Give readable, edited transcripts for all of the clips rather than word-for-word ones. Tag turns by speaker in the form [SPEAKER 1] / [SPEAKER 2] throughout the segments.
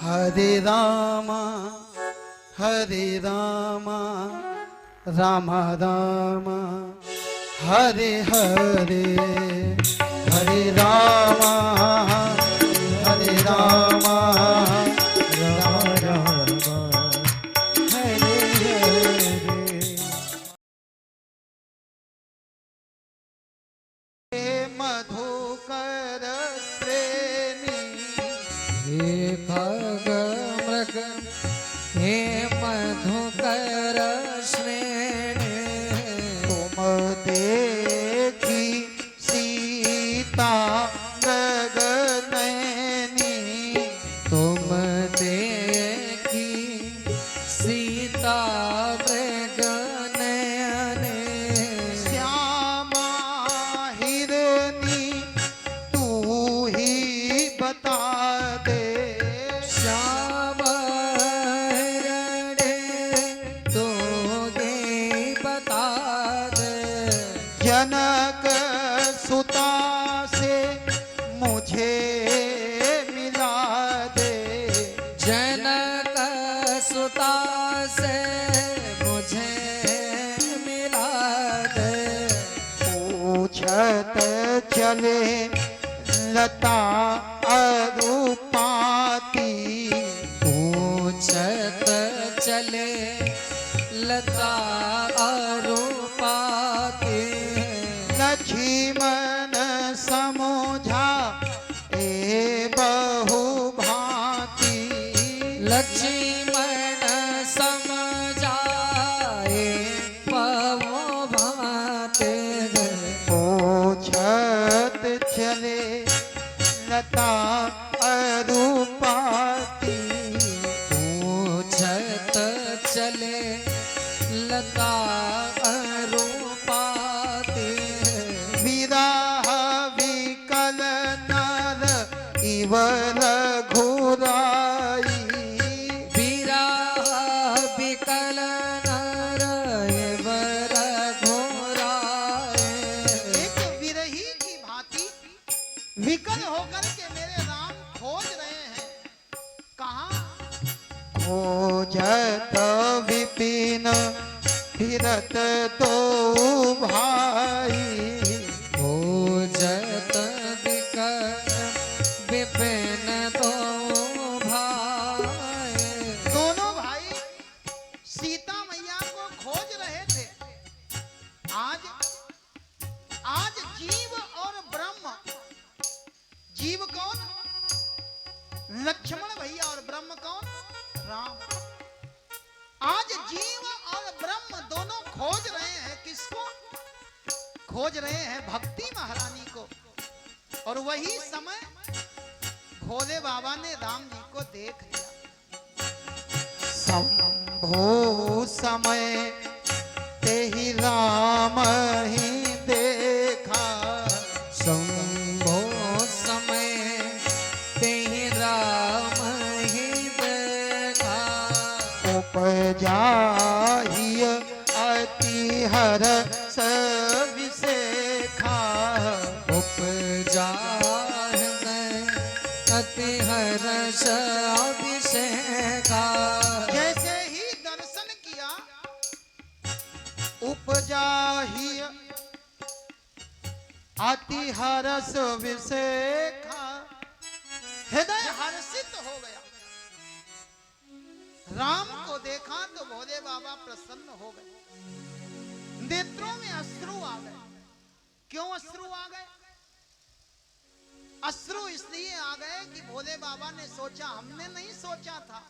[SPEAKER 1] हरे रामा राम राम हरे हरे, हरे रामा राम राम हरे हरे। हे मधुकर प्रेमी,
[SPEAKER 2] हे खग मृग हे मधुकर श्रेणी,
[SPEAKER 1] तुम देखी सीता गगनैनी,
[SPEAKER 2] तुम देखी सीता मृगनयने,
[SPEAKER 1] श्यामा हिरनी तू ही बता दे,
[SPEAKER 2] श्याम हिरणे तो ये बता दे,
[SPEAKER 1] जनक सुता से मुझे मिला दे,
[SPEAKER 2] जनक सुता से मुझे मिला दे,
[SPEAKER 1] पूछत चले लता अरूपाती,
[SPEAKER 2] पूछत चले लता अरूपाती,
[SPEAKER 1] लक्ष्मण समझा ए बहु भांति,
[SPEAKER 2] लक्ष्मण समझाए पवो भाते,
[SPEAKER 1] पूछत चले लता अरूपाती,
[SPEAKER 2] पूछत चले लता अरूपाती,
[SPEAKER 1] विरह विकल नर इव रघुराई,
[SPEAKER 2] विरह विकल नर वर घोराए,
[SPEAKER 1] एक विरही की भांति विकल होकर के मेरे राम खोज रहे हैं। कहाँ? खोजत विपिन फिरत तो भाई,
[SPEAKER 2] खोजत विपिन दो भाई,
[SPEAKER 1] दोनों भाई सीता मैया को खोज रहे थे। आज आज जीव और ब्रह्म, जीव कौन? लक्ष्मण भैया, और ब्रह्म कौन? राम। आज जीव और ब्रह्म दोनों खोज रहे हैं किसको? खोज रहे हैं भक्ति महारानी को। और वही समय भोले बाबा ने राम जी को देख लिया। शंभो समय ते ही राम ही देखा,
[SPEAKER 2] शंभो समय ते राम ही देखा,
[SPEAKER 1] उपजा ही अति हर्ष विशेखा,
[SPEAKER 2] उपजा हृदय अति हर्ष अभिषेका,
[SPEAKER 1] जैसे ही दर्शन किया उपजा ही अति हर्ष विशेखा, हृदय हर्षित हो गया। राम को देखा तो भोले बाबा प्रसन्न हो गए, नेत्रों में अश्रु आ गए। क्यों अश्रु आ गए? अश्रु इसलिए आ गए कि भोले बाबा ने सोचा, हमने नहीं सोचा था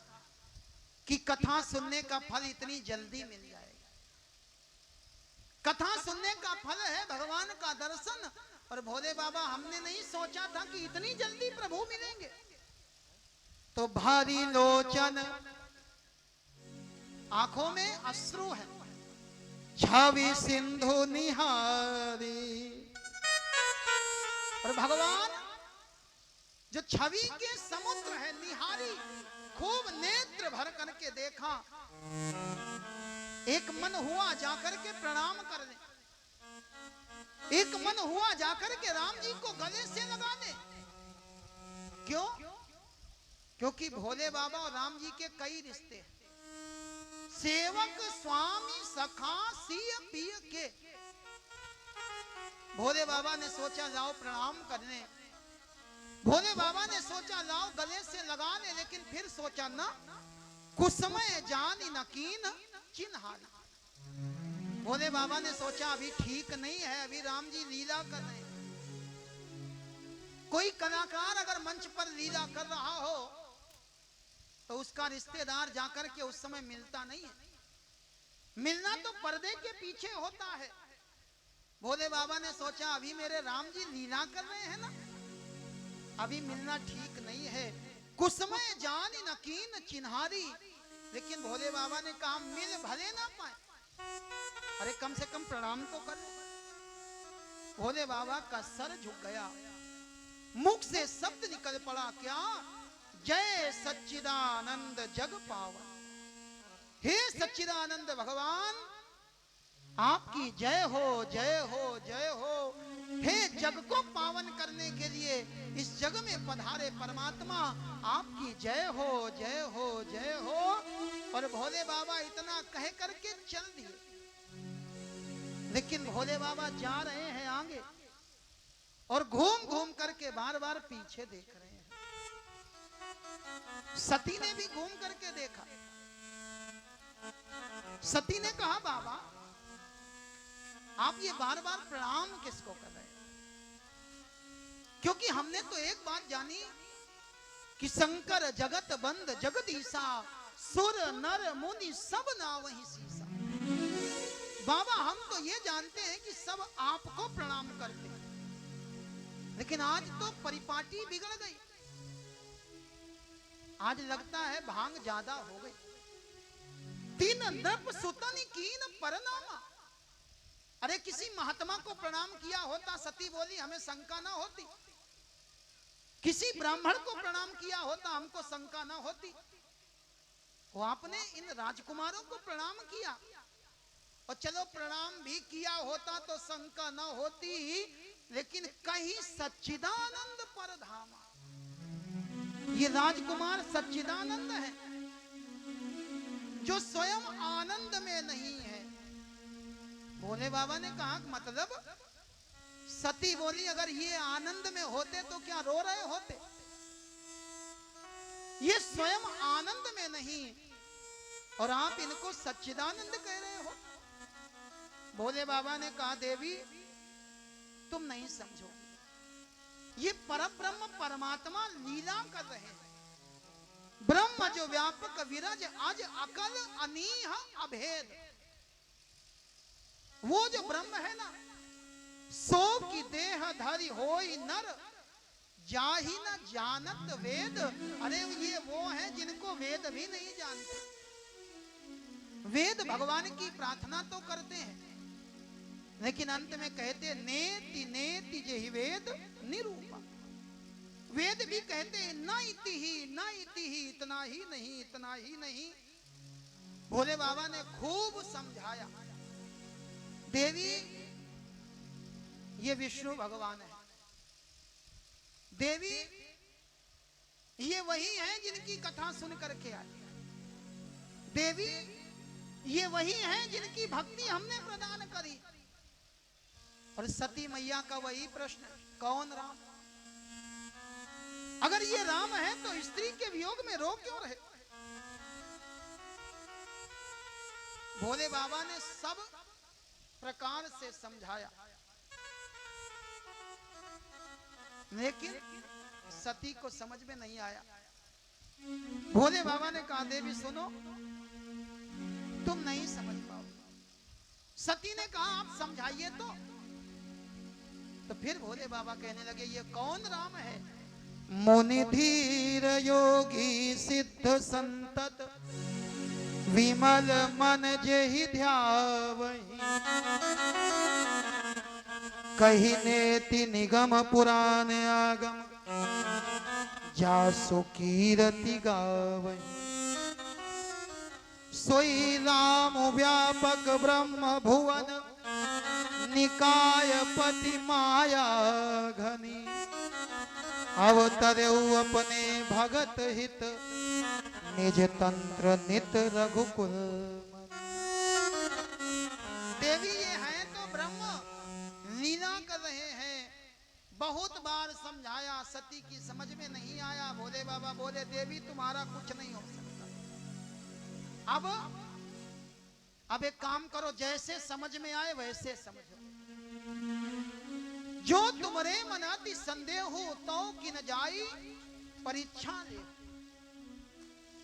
[SPEAKER 1] कि कथा सुनने का फल इतनी जल्दी मिल जाएगा। कथा सुनने का फल है भगवान का दर्शन, और भोले बाबा हमने नहीं सोचा था कि इतनी जल्दी प्रभु मिलेंगे। तो भारी लोचन, आंखों में अश्रु है, छवि सिंधु निहारी, और भगवान जो छवि के समुद्र है निहारी, खूब नेत्र भर करके देखा। एक मन हुआ जाकर के प्रणाम कर ले, एक मन हुआ जाकर के राम जी को गले से लगा ले। क्यों? क्योंकि भोले बाबा और राम जी के कई रिश्ते हैं। सेवक स्वामी सखा सिय पिय के। भोले बाबा ने सोचा लाओ प्रणाम करने, भोले बाबा ने सोचा लाओ गले से लगा ले, लेकिन फिर सोचा ना कुसमय जानी नकीन चिन्हारी। भोले बाबा ने सोचा अभी ठीक नहीं है, अभी राम जी लीला कर रहे हैं। कोई कलाकार अगर मंच पर लीला कर रहा हो तो उसका रिश्तेदार जाकर के उस समय मिलता नहीं है, मिलना तो पर्दे के पीछे होता है। भोले बाबा ने सोचा अभी मेरे राम जी लीला कर रहे हैं ना, अभी मिलना ठीक नहीं है। कुसमय जानी नकीन चिन्हारी। लेकिन भोले बाबा ने कहा मिल भले ना पाए, अरे कम से कम प्रणाम तो कर लो। भोले बाबा का सर झुक गया, मुख से शब्द निकल पड़ा, क्या? जय सच्चिदानंद जग पावन। हे सच्चिदानंद भगवान, आपकी जय हो, जय हो, जय हो। हे जग को पावन करने के लिए इस जग में पधारे परमात्मा, आपकी जय हो, जय हो, जय हो। और भोले बाबा इतना कह करके चल दिए। लेकिन भोले बाबा जा रहे हैं आगे और घूम घूम करके बार बार पीछे देख रहे हैं। सती ने भी घूम करके देखा। सती ने कहा बाबा आप ये बार बार प्रणाम किसको कर रहे हैं? क्योंकि हमने तो एक बात जानी कि शंकर जगत बंद जगदीशा, सुर नर मुनि सब नावहि सीसा। बाबा हम तो ये जानते हैं कि सब आपको प्रणाम करते हैं, लेकिन आज तो परिपाटी बिगड़ गई। आज लगता है भांग ज्यादा हो गई। तीन नृप सुतन कीन परनामा। अरे किसी महात्मा को प्रणाम किया होता, सती बोली हमें शंका ना होती। किसी ब्राह्मण को प्रणाम किया होता, हमको शंका ना होती। वो आपने इन राजकुमारों को प्रणाम किया, और चलो प्रणाम भी किया होता तो शंका ना होती, लेकिन कहीं सच्चिदानंद परधामा। ये राजकुमार सच्चिदानंद है जो स्वयं आनंद में नहीं है। भोले बाबा ने कहा मतलब? सती बोली अगर ये आनंद में होते तो क्या रो रहे होते? ये स्वयं आनंद में नहीं और आप इनको सच्चिदानंद कह रहे हो। भोले बाबा ने कहा देवी तुम नहीं समझो, ये परब्रह्म परमात्मा लीला कर रहे हैं। ब्रह्म जो व्यापक विरज अज अकल अनीह अभेद, वो जो ब्रह्म है ना, सो की देह धारी होई नर जाहि न जानत वेद। अरे ये वो है जिनको वेद भी नहीं जानते। वेद भगवान की प्रार्थना तो करते हैं, लेकिन अंत में कहते नेति नेति जेहि वेद निरूपा। वेद भी कहते हैं न इति ही, इतना ही नहीं, इतना ही नहीं। भोले बाबा ने खूब समझाया देवी ये विष्णु भगवान है, देवी ये वही हैं जिनकी कथा सुन करके आए, देवी ये वही हैं जिनकी भक्ति हमने प्रदान करी। और सती मैया का वही प्रश्न, कौन राम? अगर ये राम है तो स्त्री के वियोग में रो क्यों रहे? भोले बाबा ने सब प्रकार से समझाया, लेकिन सती को समझ में नहीं आया। भोले बाबा ने कहा देवी सुनो, तुम नहीं समझ पाओगे। सती ने कहा आप समझाइए तो फिर भोले बाबा कहने लगे ये कौन राम है? मुनि धीर योगी सिद्ध संतत विमल मन जेहि ध्यावहि, कहि नेति निगम पुराण आगम जासु कीरति गावहि। सोई राम व्यापक ब्रह्म भुवन निकाय पति माया घनी, अवतरऊ अपने भगत हित निज तंत्र नित रघुकुल। देवी ये है तो ब्रह्म लीला कर रहे हैं। बहुत बार समझाया, सती की समझ में नहीं आया। भोले बाबा बोले देवी तुम्हारा कुछ नहीं हो सकता। अब एक काम करो, जैसे समझ में आए वैसे समझो। जो तुम्हारे मनाती संदेह हो तो कि न जाई परीक्षा ले।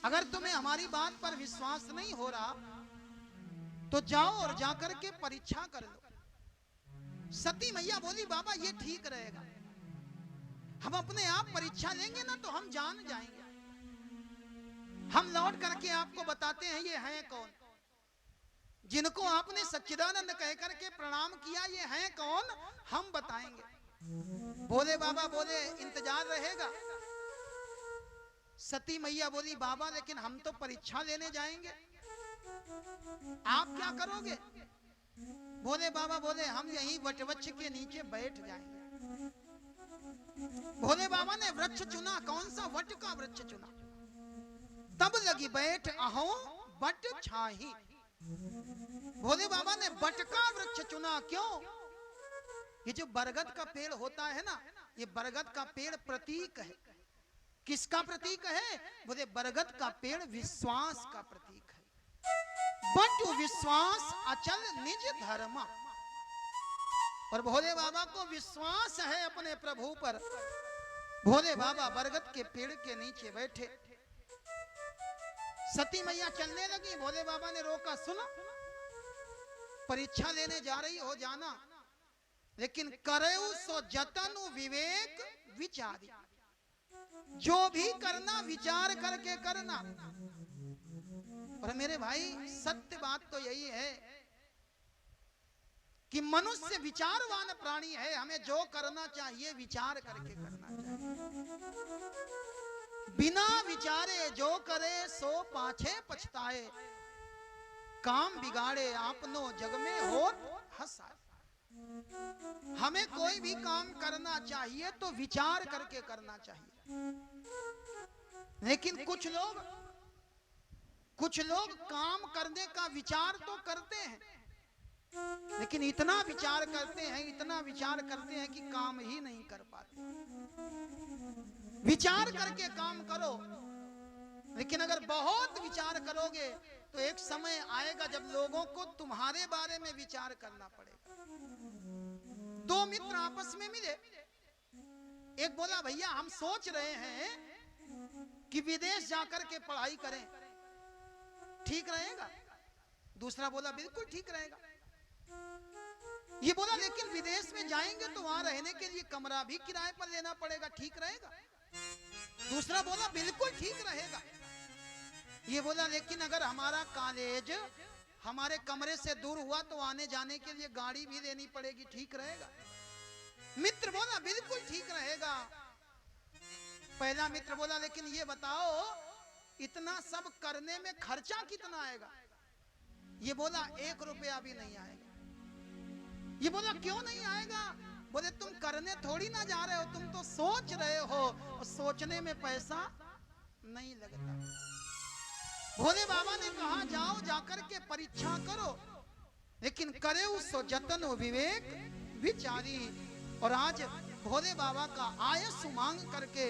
[SPEAKER 1] अगर तुम्हें हमारी बात पर विश्वास नहीं हो रहा तो जाओ और जाकर के परीक्षा कर लो। सती मैया बोली बाबा ये ठीक रहेगा, हम अपने आप परीक्षा लेंगे ना तो हम जान जाएंगे। हम लौट करके आपको बताते हैं ये हैं कौन, जिनको आपने सच्चिदानंद कह करके प्रणाम किया, ये हैं कौन हम बताएंगे। भोले बाबा बोले इंतजार रहेगा। सती मैया बोली बाबा लेकिन हम तो परीक्षा लेने जाएंगे, आप क्या करोगे? भोले बाबा बोले हम यहीं वटवृक्ष के नीचे बैठ जाएंगे। भोले बाबा ने वृक्ष चुना, कौन सा? वट का वृक्ष चुना। तब लगी बैठ अहो बट छाही। भोले बाबा ने बट का वृक्ष चुना। क्यों? ये जो बरगद का पेड़ होता है ना, ये बरगद का पेड़ प्रतीक है। किसका प्रतीक है? बोले बरगद का पेड़ विश्वास का प्रतीक है। बट विश्वास अचल निज धर्म। और भोले बाबा को विश्वास है अपने प्रभु पर। भोले बाबा बरगद के पेड़ के नीचे बैठे। सती मैया चलने लगी। भोले बाबा ने रोका, सुनो परीक्षा लेने जा रही हो जाना, लेकिन करेऊ सो जतन विवेक विचारी। जो भी करना विचार करके करना। और मेरे भाई सत्य बात तो यही है कि मनुष्य विचारवान प्राणी है। हमें जो करना चाहिए विचार करके करना चाहिए। बिना विचारे जो करे सो पाछे पछताए। काम बिगाड़े आपनो जग में हो हंसाए। हमें कोई भी काम करना चाहिए तो विचार करके करना चाहिए। लेकिन कुछ लोग काम करने का विचार तो करते हैं, लेकिन इतना विचार करते हैं कि काम ही नहीं कर पाते। विचार करके काम करो, लेकिन अगर बहुत विचार करोगे तो एक समय आएगा जब लोगों को तुम्हारे बारे में विचार करना पड़ेगा। दो मित्र आपस में मिले। एक बोला भैया हम सोच रहे हैं कि विदेश जाकर के पढ़ाई करें, ठीक रहेगा? दूसरा बोला बिल्कुल ठीक रहेगा। ये बोला लेकिन विदेश में जाएंगे तो वहां रहने के लिए कमरा भी किराए पर लेना पड़ेगा, ठीक रहेगा? दूसरा बोला बिल्कुल ठीक रहेगा। ये बोला लेकिन अगर हमारा कॉलेज हमारे कमरे से दूर हुआ तो आने जाने के लिए गाड़ी भी लेनी पड़ेगी, ठीक रहेगा? मित्र बोला बिल्कुल ठीक रहेगा। पहला मित्र बोला लेकिन ये बताओ इतना सब करने में खर्चा कितना आएगा? ये बोला 1 रुपया भी नहीं आएगा। ये बोला क्यों नहीं आएगा? बोले तुम करने थोड़ी ना जा रहे हो, तुम तो सोच रहे हो, और सोचने में पैसा नहीं लगता। भोले बाबा ने कहा जाओ जाकर के परीक्षा करो, लेकिन करे उस जतन विवेक विचारी। और आज भोले बाबा का आयस मांग करके,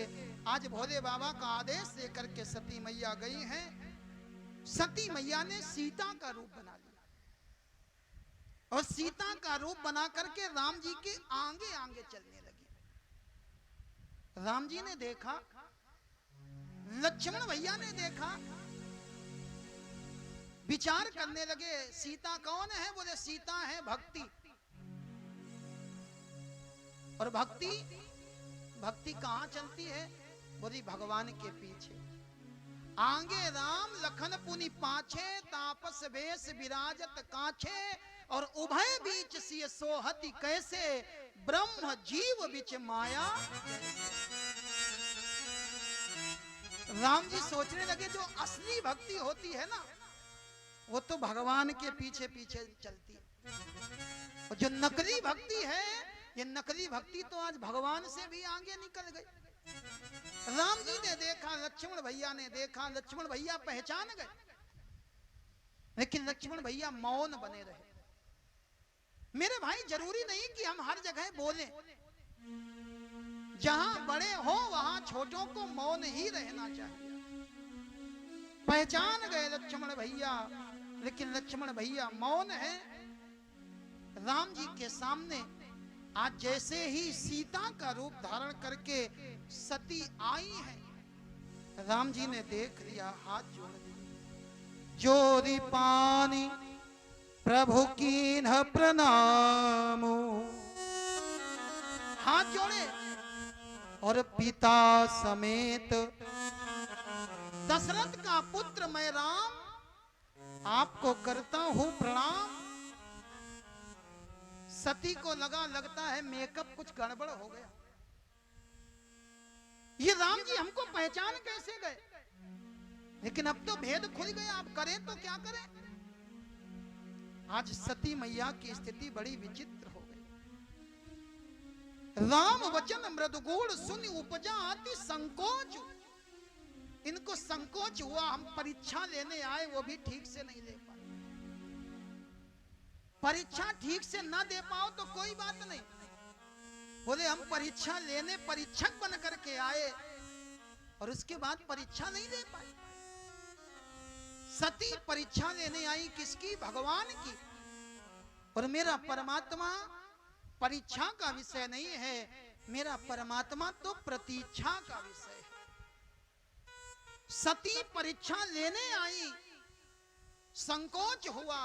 [SPEAKER 1] आज भोले बाबा का आदेश लेकर के सती मैया गई हैं। सती मैया ने सीता का रूप बना लिया और सीता का रूप बना करके राम जी के आगे आगे चलने लगी। राम जी ने देखा, लक्ष्मण भैया ने देखा, विचार करने लगे सीता कौन है? बोले सीता है भक्ति। और भक्ति कहां चलती है? बोली भगवान के पीछे। आगे राम लखन पुनि पाछे, तापस वेश विराजत काछे, और उभय बीच सिय सोहति कैसे, ब्रह्म जीव बीच माया। राम जी सोचने लगे जो असली भक्ति होती है ना, वो तो भगवान के पीछे पीछे चलती है। और जो नकली भक्ति है, ये नकली भक्ति तो आज भगवान से भी आगे निकल गई। राम जी ने देखा, लक्ष्मण भैया ने देखा, लक्ष्मण भैया पहचान गए, लेकिन लक्ष्मण भैया मौन बने रहे। मेरे भाई, जरूरी नहीं कि हम हर जगह बोलें। जहां बड़े हो वहां छोटों को मौन ही रहना चाहिए। पहचान गए लक्ष्मण भैया, लेकिन लक्ष्मण भैया मौन है। राम जी के सामने आज जैसे ही सीता का रूप धारण करके सती आई है, राम जी ने देख लिया, हाथ जोड़ दिया, जोरी पानी प्रभु कीन्ह प्रणाम। हाथ जोड़े और पिता समेत दशरथ का पुत्र मैं राम आपको करता हूं प्रणाम। सती को लगता है मेकअप कुछ गड़बड़ हो गया। ये राम जी हमको पहचान कैसे गए? लेकिन अब तो भेद खुल गया, अब करें तो क्या करें? आज सती मैया की स्थिति बड़ी विचित्र हो गई। राम वचन मृदुगुण सुन उपजा अति संकोच। इनको संकोच हुआ, हम परीक्षा लेने आए वो भी ठीक से नहीं दे पाए। परीक्षा ठीक से ना दे पाओ तो कोई बात नहीं, बोले हम परीक्षा लेने परीक्षक बन करके आए और उसके बाद परीक्षा नहीं दे पाए। सती परीक्षा लेने आई किसकी? भगवान की। और मेरा परमात्मा परीक्षा का विषय नहीं है, मेरा परमात्मा तो प्रतीक्षा का विषय है। सती परीक्षा लेने आई, संकोच हुआ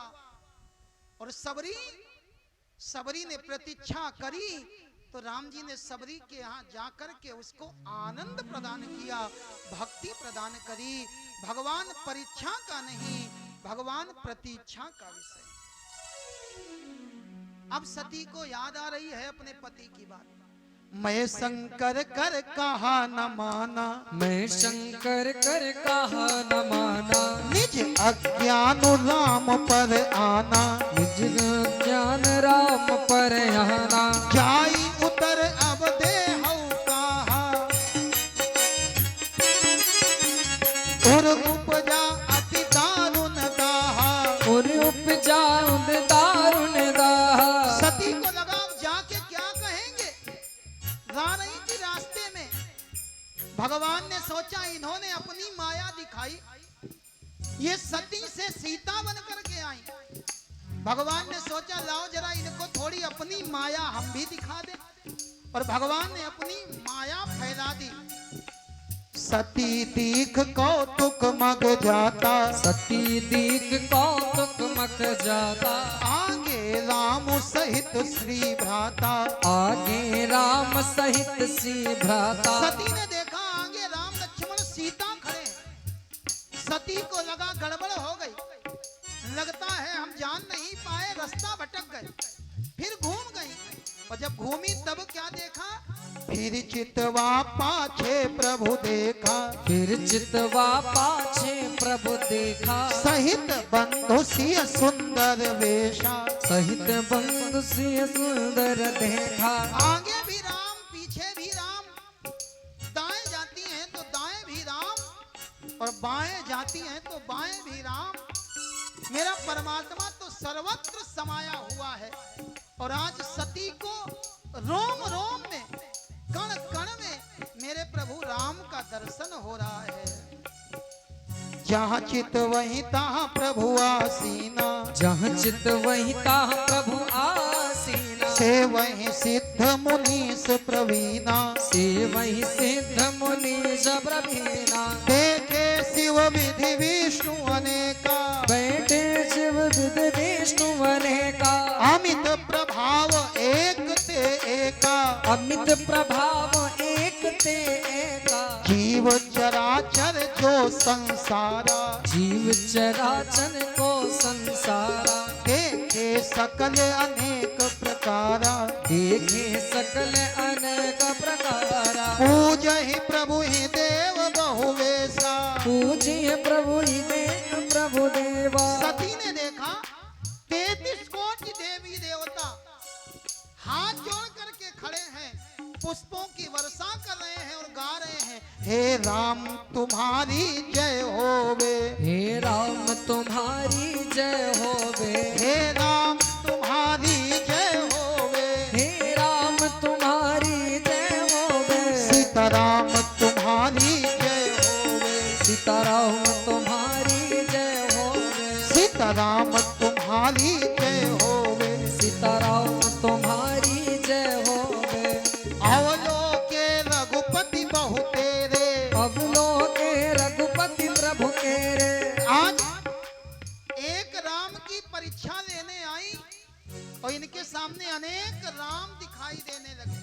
[SPEAKER 1] और सबरी ने प्रतीक्षा करी तो राम जी ने सबरी के यहाँ जाकर के उसको आनंद प्रदान किया, भक्ति प्रदान करी। भगवान परीक्षा का नहीं, भगवान प्रतीक्षा का विषय। अब सती को याद आ रही है अपने पति की बात। मैं शंकर कर कहा न माना,
[SPEAKER 2] मैं शंकर कर कहा न माना,
[SPEAKER 1] निज अज्ञान राम पर आना,
[SPEAKER 2] निज ज्ञान राम पर आना,
[SPEAKER 1] जाई उतर अब दे हऊ कहा, और उपजा अति दारुण दाहा,
[SPEAKER 2] और उपजा दारुण दाहा।
[SPEAKER 1] सती को लगा जाके क्या कहेंगे, रा रही थी रास्ते में। भगवान ने सोचा इन्होंने अपनी माया दिखाई, ये सती से सीता बन करके आई। भगवान ने सोचा लाओ जरा इनको थोड़ी अपनी माया हम भी दिखा दे, और भगवान ने अपनी माया फैला दी। सती दीख कौतुक मग जाता,
[SPEAKER 2] सती दीख कौतुक मग जाता,
[SPEAKER 1] आगे राम सहित श्री भ्राता,
[SPEAKER 2] आगे राम सहित श्री भ्राता।
[SPEAKER 1] सती ने देखा आगे राम लक्ष्मण सीता खड़े हैं। सती को लगा गड़बड़ हो गई, लगता है हम जान नहीं पाए, रास्ता भटक गए। फिर घूम गई, और जब घूमी तब क्या देखा, फिर चितवा पाछे प्रभु देखा,
[SPEAKER 2] फिर चितवा पाछे प्रभु देखा,
[SPEAKER 1] सहित बंधु सिय सुंदर वेशा,
[SPEAKER 2] सहित बंधु सिय सुंदर देखा।
[SPEAKER 1] आगे भी राम पीछे भी राम, दाएं जाती हैं तो दाएं भी राम, और बाएं जाती हैं तो बाएं भी राम। मेरा परमात्मा तो सर्वत्र समाया हुआ है। और आज सती को रोम रोम में, कण कण में मेरे प्रभु राम का दर्शन हो रहा है। जहाँ चित वहीं तहाँ प्रभु आसीना,
[SPEAKER 2] जहाँ चित वहीं तहाँ प्रभु आसीना,
[SPEAKER 1] से वहीं सिद्ध मुनीस प्रवीणा,
[SPEAKER 2] से वहीं सिद्ध मुनीस प्रवीणा।
[SPEAKER 1] देखे शिव विधि विष्णु अनेका,
[SPEAKER 2] बैठे शिव विधि विष्णु अनेका,
[SPEAKER 1] अमित प्रभाव एक ते एका,
[SPEAKER 2] अमित प्रभाव एक ते एका।
[SPEAKER 1] जीव चराचर जो संसारा,
[SPEAKER 2] जीव चराचर को संसारा,
[SPEAKER 1] देखे सकल अनेक प्रकारा,
[SPEAKER 2] देखे सकल अनेक प्रकारा।
[SPEAKER 1] पूजहि प्रभु ही देव बहुवेशा,
[SPEAKER 2] पूजिए प्रभु ही देव प्रभु देवा।
[SPEAKER 1] सती ने देखा 33 कोटि देवी देवता हाथ जोड़ करके खड़े हैं, पुष्पों की वर्षा कर रहे हैं और गा राम तुम्हारी जय होवे,
[SPEAKER 2] हे राम तुम्हारी जय होवे,
[SPEAKER 1] हे राम तुम्हारी जय होवे,
[SPEAKER 2] हे राम तुम्हारी जय होवे,
[SPEAKER 1] सीताराम तुम्हारी जय होवे,
[SPEAKER 2] सीताराम तुम्हारी जय होवे,
[SPEAKER 1] सीताराम तुम्हारी जय होवे,
[SPEAKER 2] सीताराम तुम्हारी जय होवे,
[SPEAKER 1] अवलोके रघुपति बहु तेरे,
[SPEAKER 2] अवलोके रघुपति प्रभु केरे।
[SPEAKER 1] आज एक राम की परीक्षा लेने आई और इनके सामने अनेक राम दिखाई देने लगे।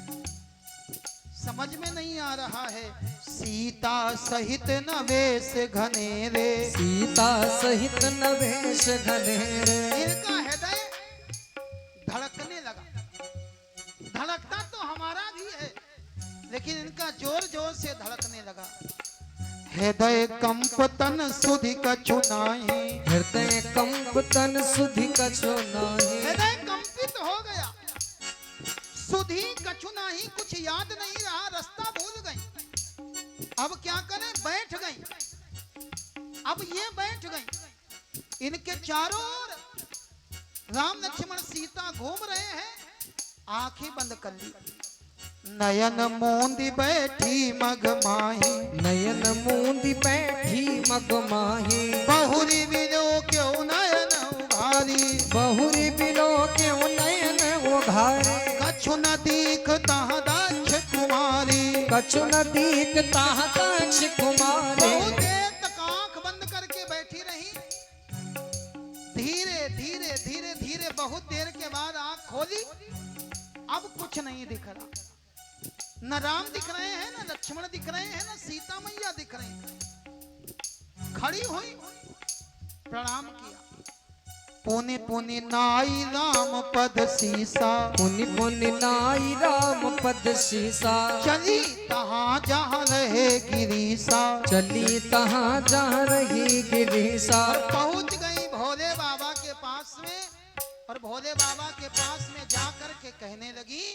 [SPEAKER 1] समझ में नहीं आ रहा है। सीता सहित नवेश घनेरे,
[SPEAKER 2] सीता सहित नवेश घनेरे,
[SPEAKER 1] इनका हृदय धड़कने लगा। धड़कता तो हमारा भी है, लेकिन इनका जोर जोर से धड़कने लगा। हृदय कंपतन सुधि कछु नाही,
[SPEAKER 2] हृदय कंपतन सुधि कछु नाही,
[SPEAKER 1] हृदय कंपित हो गया। सुधि कछु नाही, कुछ याद नहीं रहा, रास्ता भूल गई। अब क्या करें, बैठ गई। अब ये बैठ गई। इनके चारों ओर राम लक्ष्मण सीता घूम रहे हैं, आंखें बंद कर ली। नयन मूंदी बैठी मग माही,
[SPEAKER 2] नयन मूंदी बैठी मग माही,
[SPEAKER 1] बहुरी बिलो क्यों नयन उघारी,
[SPEAKER 2] बहुरी बिलो क्यों नयन उघारे,
[SPEAKER 1] कछु न दीखता दक्ष कुमारी,
[SPEAKER 2] कछु न दीखता दक्ष कुमारी।
[SPEAKER 1] बहुत देर तक आंख बंद करके बैठी रही। धीरे धीरे धीरे धीरे बहुत देर के बाद आंख खोली। अब कुछ नहीं दिख रहा, न राम दिख रहे हैं, न लक्ष्मण दिख रहे हैं, न सीता मैया दिख रही हैं। खड़ी हुई, प्रणाम किया। पुनि पुनि नाई राम पद सीसा,
[SPEAKER 2] पुनि पुनि नाई राम पद सीसा,
[SPEAKER 1] चली तहाँ जहाँ रहे गिरीसा,
[SPEAKER 2] चली तहाँ जहाँ रही गिरीसा।
[SPEAKER 1] पहुंच गई भोले बाबा के पास में, और भोले बाबा के पास में जा कर के कहने लगी,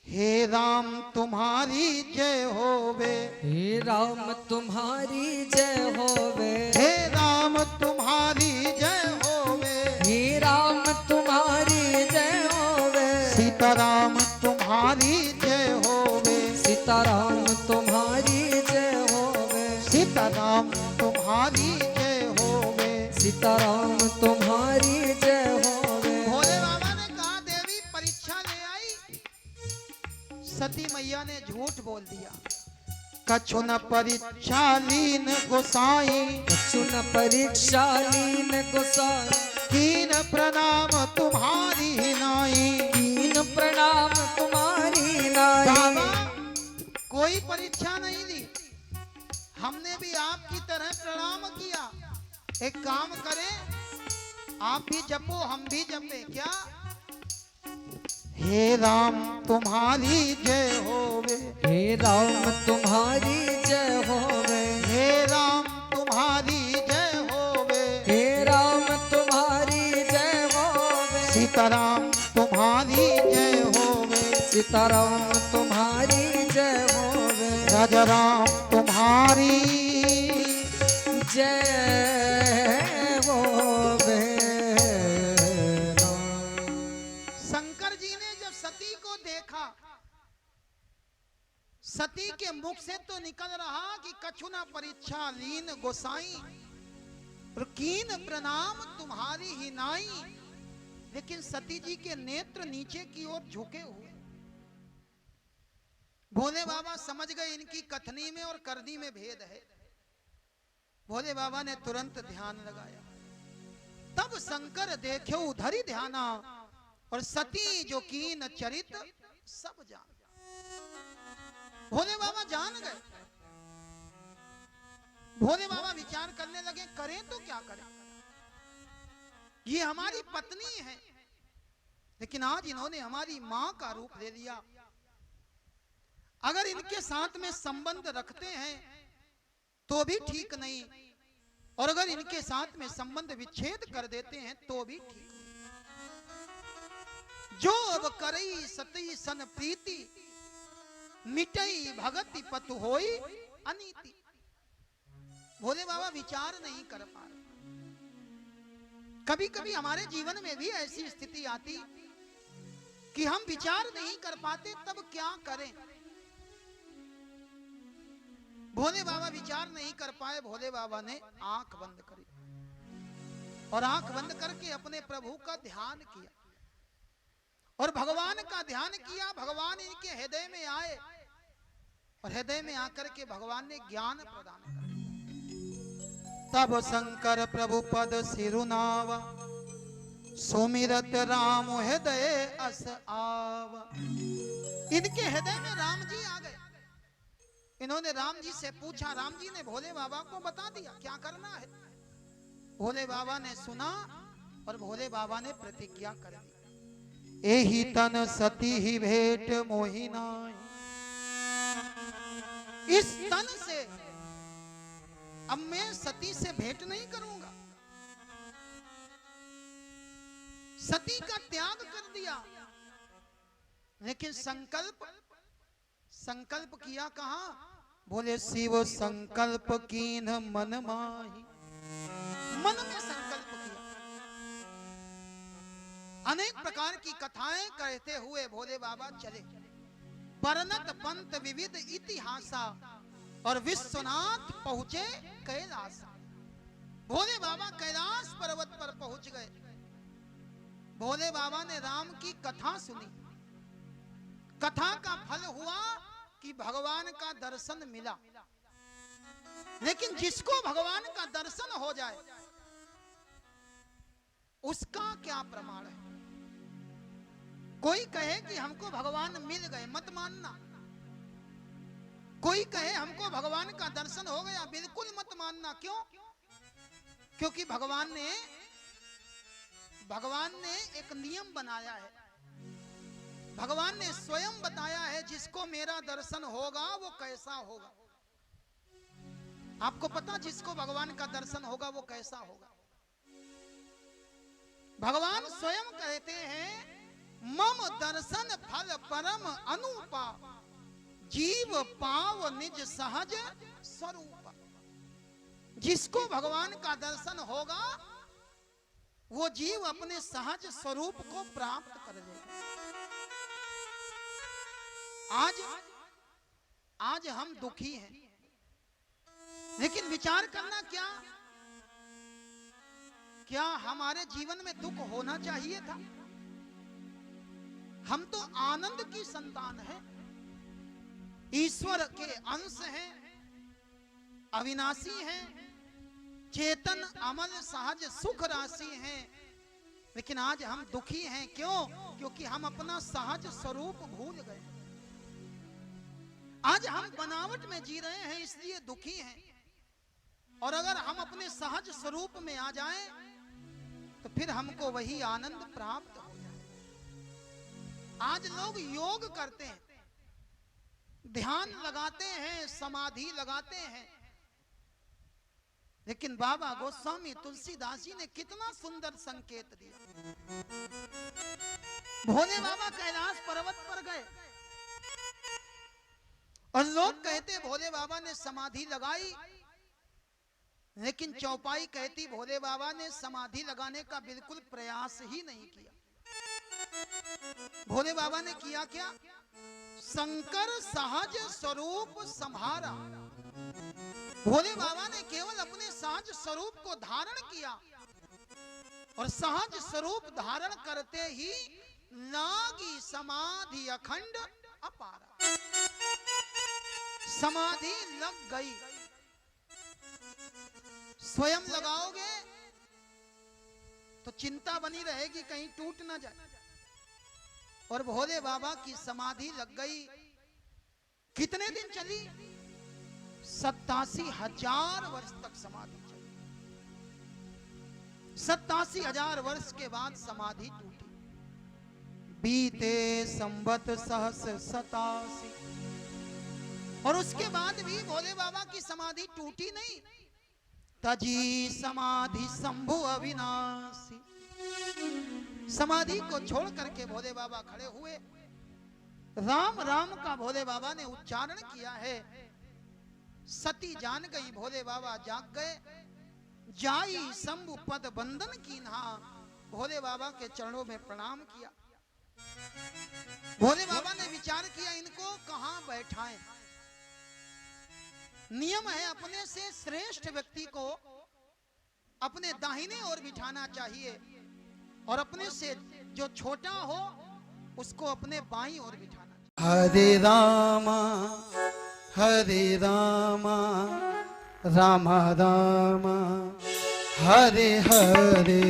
[SPEAKER 1] हे राम तुम्हारी जय होवे,
[SPEAKER 2] हे राम तुम्हारी जय होवे,
[SPEAKER 1] हे राम तुम्हारी जय होवे,
[SPEAKER 2] हे राम तुम्हारी जय होवे,
[SPEAKER 1] सीताराम तुम्हारी जय होवे,
[SPEAKER 2] सीताराम तुम्हारी जय होवे,
[SPEAKER 1] सीताराम तुम्हारी जय होवे,
[SPEAKER 2] सीताराम तुम्हारी जय होवे।
[SPEAKER 1] भोले बाबा ने कहा, देवी परीक्षा ले आई। सती मैया ने झूठ बोल दिया। कछु न परीक्षा लीन गोसाई,
[SPEAKER 2] कछु न परीक्षा लीन गोसाई,
[SPEAKER 1] कीन प्रणाम तुम्हारी नाई,
[SPEAKER 2] कीन प्रणाम तुम्हारी नाई।
[SPEAKER 1] बाबा कोई परीक्षा नहीं ली, हमने भी आपकी तरह प्रणाम किया। एक काम करें, आप भी जपो हम भी जपे। क्या? हे राम तुम्हारी जय होवे,
[SPEAKER 2] हे राम तुम्हारी जय होवे,
[SPEAKER 1] हे राम तुम्हारी जय होवे,
[SPEAKER 2] हे राम तुम्हारी जय होवे,
[SPEAKER 1] सीताराम तुम्हारी जय होवे,
[SPEAKER 2] सीताराम तुम्हारी जय होवे,
[SPEAKER 1] राजा राम तुम्हारी
[SPEAKER 2] जय होवे।
[SPEAKER 1] शंकर जी ने जब सती को देखा, सती के मुख से तो निकल रहा कि कछु ना परीक्षा लीन गोसाई, और कीन प्रणाम तुम्हारी ही नाई, लेकिन सती जी के नेत्र नीचे की ओर झुके हुए। भोले बाबा समझ गए इनकी कथनी में और करनी में भेद है। भोले बाबा ने तुरंत ध्यान लगाया। तब शंकर देखे उधरी ध्याना, और सती जो कीन चरित सब जान। भोले बाबा जान गए। भोले बाबा विचार करने लगे, करें तो क्या करें। ये हमारी पत्नी है, लेकिन आज इन्होंने हमारी मां का रूप ले लिया। अगर इनके साथ में संबंध रखते हैं तो भी ठीक नहीं, और अगर इनके साथ में संबंध विच्छेद कर देते हैं तो भी ठीक। जो अब करई सती सन प्रीति, मिटई भगति पतु होई अनीति। भोले बाबा विचार नहीं कर पा रहे। कभी कभी हमारे जीवन में भी ऐसी स्थिति आती कि हम विचार नहीं कर पाते, तब क्या करें। भोले बाबा विचार नहीं कर पाए। भोले बाबा ने आंख बंद करी और आंख बंद करके अपने प्रभु का ध्यान किया और भगवान का ध्यान किया। भगवान इनके हृदय में आए और हृदय में आकर के भगवान ने ज्ञान प्रदान कर दिया। तब शंकर प्रभु पद सिरुनावा, सुमिरत राम हृदय अस आवा। इनके हृदय में राम जी आ गए। इन्होंने राम जी से पूछा, राम जी ने भोले बाबा को बता दिया क्या करना है। भोले बाबा ने सुना और भोले बाबा ने प्रतिज्ञा कर दी, एही तन सती ही भेंट मोहिना। इस तन से अब मैं सती से भेंट नहीं करूंगा। सती का त्याग कर दिया, लेकिन संकल्प किया कहा। बोले शिव संकल्प कीन मन माही। मन में संकल्प किया। अनेक प्रकार की कथाएं कहते हुए भोले बाबा चले। परनत पंत विविध इतिहासा और विश्वनाथ पहुंचे कैलाश। भोले बाबा कैलाश पर्वत पर पहुंच गए। भोले बाबा ने राम की कथा सुनी। कथा का फल हुआ कि भगवान का दर्शन मिला। लेकिन जिसको भगवान का दर्शन हो जाए उसका क्या प्रमाण है। कोई कहे कि हमको भगवान मिल गए, मत मानना। कोई कहे हमको भगवान का दर्शन हो गया, बिल्कुल मत मानना। क्यों? क्योंकि भगवान ने एक नियम बनाया है। भगवान ने स्वयं बताया है, जिसको मेरा दर्शन होगा वो कैसा होगा। आपको पता जिसको भगवान का दर्शन होगा वो कैसा होगा। भगवान स्वयं कहते हैं, मम दर्शन फल परम अनुपा, जीव पाव निज सहज स्वरूप। जिसको भगवान का दर्शन होगा वो जीव अपने सहज स्वरूप को प्राप्त कर लेगा। आज हम दुखी हैं, लेकिन विचार करना क्या हमारे जीवन में दुख होना चाहिए था? हम तो आनंद की संतान हैं, ईश्वर के अंश हैं, अविनाशी हैं, चेतन अमल सहज सुख राशि हैं। लेकिन आज हम दुखी हैं। क्यों? क्योंकि हम अपना सहज स्वरूप भूल गए। आज हम बनावट में जी रहे हैं, इसलिए दुखी हैं। और अगर हम अपने सहज स्वरूप में आ जाएं तो फिर हमको वही आनंद प्राप्त हो जाए। आज लोग योग करते हैं, ध्यान लगाते हैं, समाधि लगाते हैं, लेकिन बाबा गोस्वामी तुलसीदास जी ने कितना सुंदर संकेत दिया। भोले बाबा कैलाश पर्वत पर गए और लोग कहते भोले बाबा ने समाधि लगाई, लेकिन चौपाई कहती भोले बाबा ने समाधि लगाने का बिल्कुल प्रयास ही नहीं किया। भोले बाबा ने किया क्या? शंकर सहज स्वरूप संभारा। भोले बाबा ने केवल अपने सहज स्वरूप को धारण किया और सहज स्वरूप धारण करते ही लागी समाधि अखंड अपारा। समाधि लग गई। स्वयं लगाओगे तो चिंता बनी रहेगी कहीं टूट ना जाए। और भोले बाबा की समाधि लग गई। कितने दिन चली? 87,000 वर्ष तक समाधि चली। 87,000 वर्ष के बाद समाधि टूटी। बीते संवत सहस 87। और उसके बाद भी भोले बाबा की समाधि टूटी नहीं। तजी समाधि शंभु अविनाशी। समाधि को छोड़ करके भोले बाबा खड़े हुए। राम राम का भोले बाबा ने उच्चारण किया है। सती जान गई, भोले बाबा जाग गए। जाई शंभु पद बंदन कीन्हा, भोले बाबा के चरणों में प्रणाम किया। भोले बाबा ने विचार किया इनको कहां बैठाएं। नियम है अपने से श्रेष्ठ व्यक्ति को अपने दाहिने ओर बिठाना चाहिए और अपने से जो छोटा हो उसको अपने बाईं ओर बिठाना चाहिए। हरे रामा रामा रामा हरे हरे